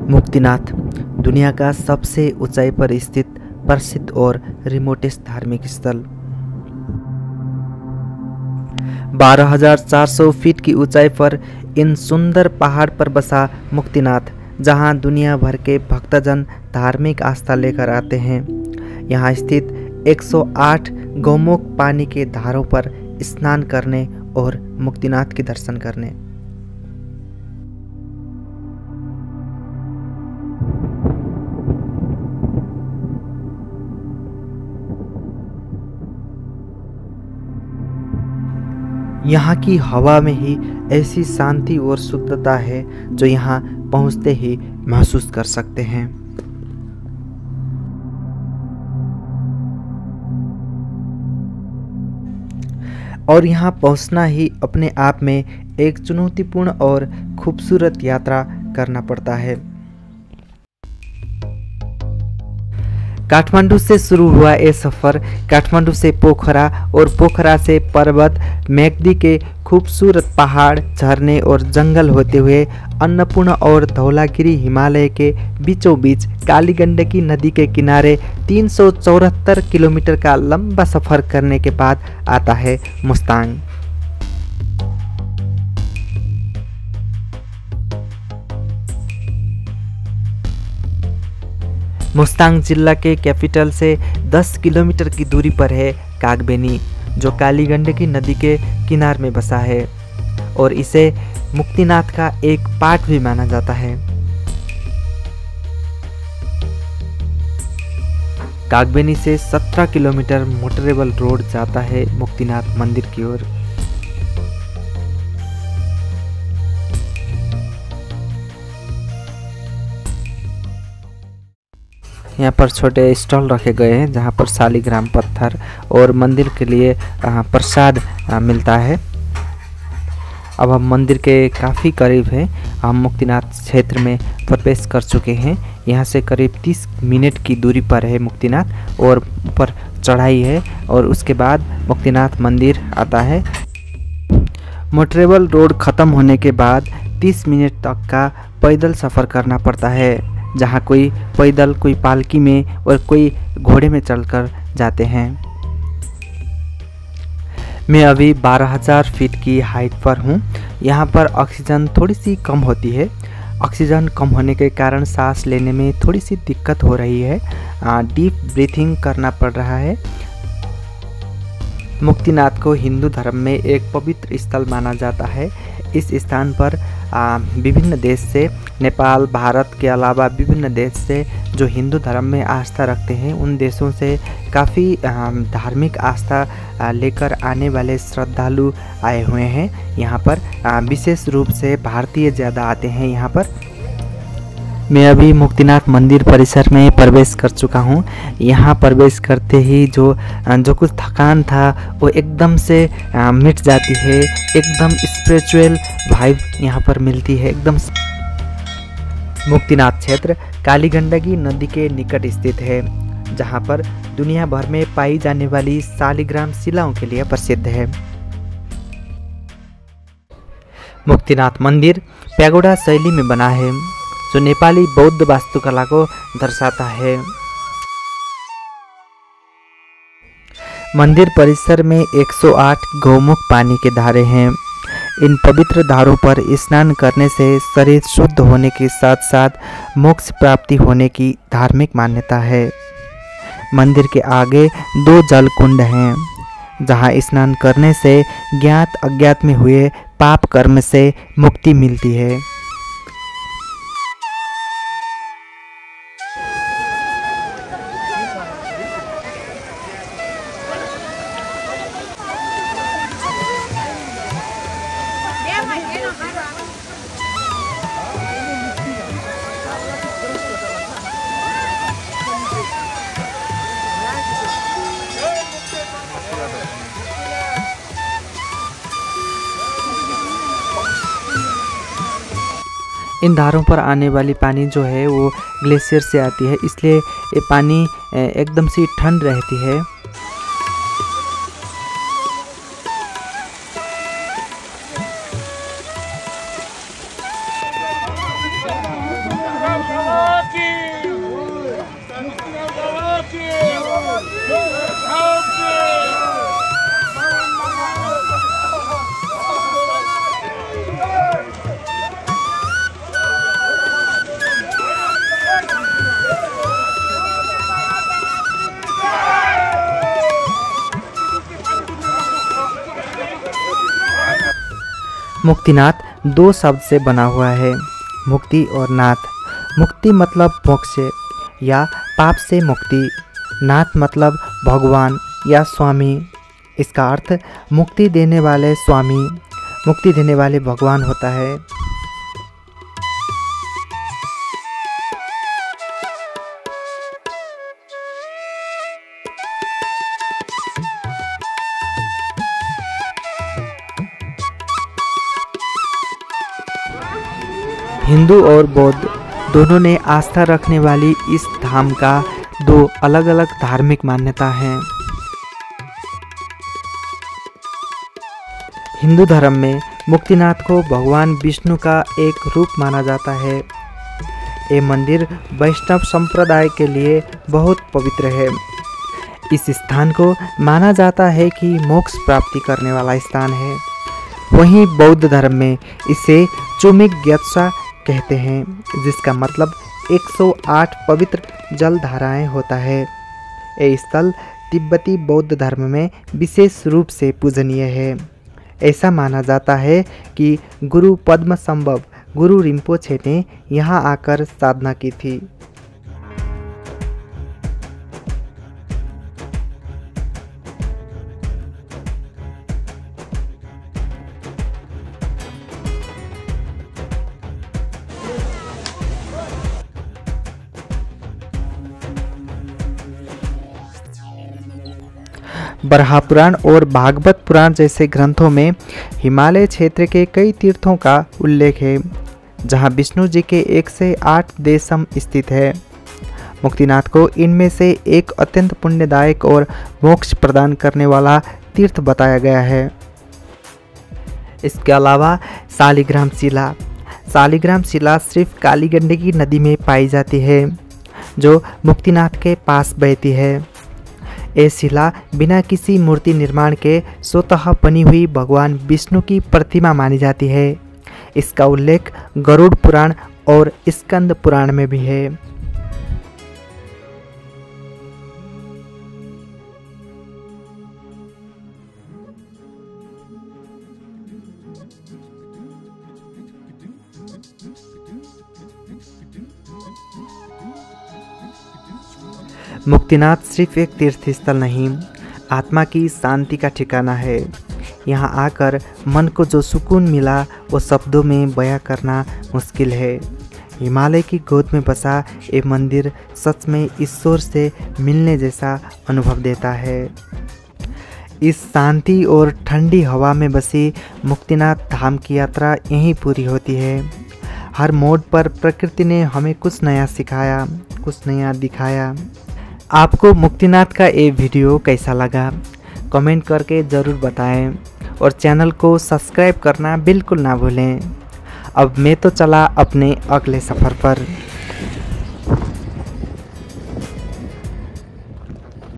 मुक्तिनाथ दुनिया का सबसे ऊंचाई पर स्थित प्रसिद्ध और रिमोटेस्ट धार्मिक स्थल। 12,400 फीट की ऊंचाई पर इन सुंदर पहाड़ पर बसा मुक्तिनाथ, जहां दुनिया भर के भक्तजन धार्मिक आस्था लेकर आते हैं। यहां स्थित 108 गौमुख पानी के धारों पर स्नान करने और मुक्तिनाथ के दर्शन करने। यहाँ की हवा में ही ऐसी शांति और शुद्धता है जो यहाँ पहुँचते ही महसूस कर सकते हैं। और यहाँ पहुँचना ही अपने आप में एक चुनौतीपूर्ण और खूबसूरत यात्रा करना पड़ता है। काठमांडू से शुरू हुआ ये सफ़र काठमांडू से पोखरा और पोखरा से पर्वत मैकदी के खूबसूरत पहाड़, झरने और जंगल होते हुए अन्नपूर्णा और धौलागिरी हिमालय के बीचों बीच काली गंडकी नदी के किनारे 374 किलोमीटर का लंबा सफ़र करने के बाद आता है मुस्तांग। मुस्तांग जिला के कैपिटल से 10 किलोमीटर की दूरी पर है कागबेनी, जो काली गंडकी नदी के किनारे में बसा है और इसे मुक्तिनाथ का एक पार्ट भी माना जाता है। कागबेनी से 17 किलोमीटर मोटरेबल रोड जाता है मुक्तिनाथ मंदिर की ओर। यहाँ पर छोटे स्टॉल रखे गए हैं जहाँ पर शालिग्राम पत्थर और मंदिर के लिए प्रसाद मिलता है। अब हम मंदिर के काफ़ी करीब हैं। हम मुक्तिनाथ क्षेत्र में प्रवेश कर चुके हैं। यहाँ से करीब 30 मिनट की दूरी पर है मुक्तिनाथ और ऊपर चढ़ाई है और उसके बाद मुक्तिनाथ मंदिर आता है। मोटरेबल रोड ख़त्म होने के बाद 30 मिनट तक का पैदल सफ़र करना पड़ता है, जहाँ कोई पैदल, कोई पालकी में और कोई घोड़े में चलकर जाते हैं। मैं अभी 12,000 फीट की हाइट पर हूँ। यहाँ पर ऑक्सीजन थोड़ी सी कम होती है। ऑक्सीजन कम होने के कारण सांस लेने में थोड़ी सी दिक्कत हो रही है। डीप ब्रीथिंग करना पड़ रहा है। मुक्तिनाथ को हिंदू धर्म में एक पवित्र स्थल माना जाता है। इस स्थान पर विभिन्न देश से, नेपाल, भारत के अलावा विभिन्न देश से जो हिंदू धर्म में आस्था रखते हैं, उन देशों से काफ़ी धार्मिक आस्था लेकर आने वाले श्रद्धालु आए हुए हैं। यहाँ पर विशेष रूप से भारतीय ज़्यादा आते हैं यहाँ पर। मैं अभी मुक्तिनाथ मंदिर परिसर में प्रवेश कर चुका हूँ। यहाँ प्रवेश करते ही जो कुछ थकान था वो एकदम से मिट जाती है। एकदम स्पिरिचुअल वाइब यहाँ पर मिलती है एकदम। मुक्तिनाथ क्षेत्र काली गंडकी नदी के निकट स्थित है, जहाँ पर दुनिया भर में पाई जाने वाली शालिग्राम शिलाओं के लिए प्रसिद्ध है। मुक्तिनाथ मंदिर पैगोडा शैली में बना है, जो नेपाली बौद्ध वास्तुकला को दर्शाता है। मंदिर परिसर में 108 गौमुख पानी के धारे हैं। इन पवित्र धारों पर स्नान करने से शरीर शुद्ध होने के साथ साथ मोक्ष प्राप्ति होने की धार्मिक मान्यता है। मंदिर के आगे 2 जल कुंड हैं, जहां स्नान करने से ज्ञात अज्ञात में हुए पाप कर्म से मुक्ति मिलती है। इन धारों पर आने वाली पानी जो है वो ग्लेशियर से आती है, इसलिए ये पानी एकदम से ठंड रहती है। मुक्तिनाथ दो शब्द से बना हुआ है, मुक्ति और नाथ। मुक्ति मतलब मोक्ष या पाप से मुक्ति, नाथ मतलब भगवान या स्वामी। इसका अर्थ मुक्ति देने वाले स्वामी, मुक्ति देने वाले भगवान होता है। हिंदू और बौद्ध दोनों ने आस्था रखने वाली इस धाम का दो अलग अलग धार्मिक मान्यता हैं। हिंदू धर्म में मुक्तिनाथ को भगवान विष्णु का एक रूप माना जाता है। ये मंदिर वैष्णव संप्रदाय के लिए बहुत पवित्र है। इस स्थान को माना जाता है कि मोक्ष प्राप्ति करने वाला स्थान है। वहीं बौद्ध धर्म में इसे चुमिक ग्यत्सा कहते हैं, जिसका मतलब 108 पवित्र जल धाराएं होता है। ये स्थल तिब्बती बौद्ध धर्म में विशेष रूप से पूजनीय है। ऐसा माना जाता है कि गुरु पद्मसंभव गुरु रिम्पोछे ने यहाँ आकर साधना की थी। बरहा पुराण और भागवत पुराण जैसे ग्रंथों में हिमालय क्षेत्र के कई तीर्थों का उल्लेख है, जहां विष्णु जी के 1 से 8 देशम स्थित है। मुक्तिनाथ को इनमें से एक अत्यंत पुण्यदायक और मोक्ष प्रदान करने वाला तीर्थ बताया गया है। इसके अलावा शालिग्राम शिला सिर्फ काली गंडकी नदी में पाई जाती है, जो मुक्तिनाथ के पास बहती है। ये शिला बिना किसी मूर्ति निर्माण के स्वतः बनी हुई भगवान विष्णु की प्रतिमा मानी जाती है। इसका उल्लेख गरुड़ पुराण और स्कंद पुराण में भी है। मुक्तिनाथ सिर्फ एक तीर्थ स्थल नहीं, आत्मा की शांति का ठिकाना है। यहाँ आकर मन को जो सुकून मिला वो शब्दों में बयां करना मुश्किल है। हिमालय की गोद में बसा ये मंदिर सच में ईश्वर से मिलने जैसा अनुभव देता है। इस शांति और ठंडी हवा में बसी मुक्तिनाथ धाम की यात्रा यहीं पूरी होती है। हर मोड़ पर प्रकृति ने हमें कुछ नया सिखाया, कुछ नया दिखाया। आपको मुक्तिनाथ का ये वीडियो कैसा लगा कमेंट करके ज़रूर बताएं और चैनल को सब्सक्राइब करना बिल्कुल ना भूलें। अब मैं तो चला अपने अगले सफ़र पर।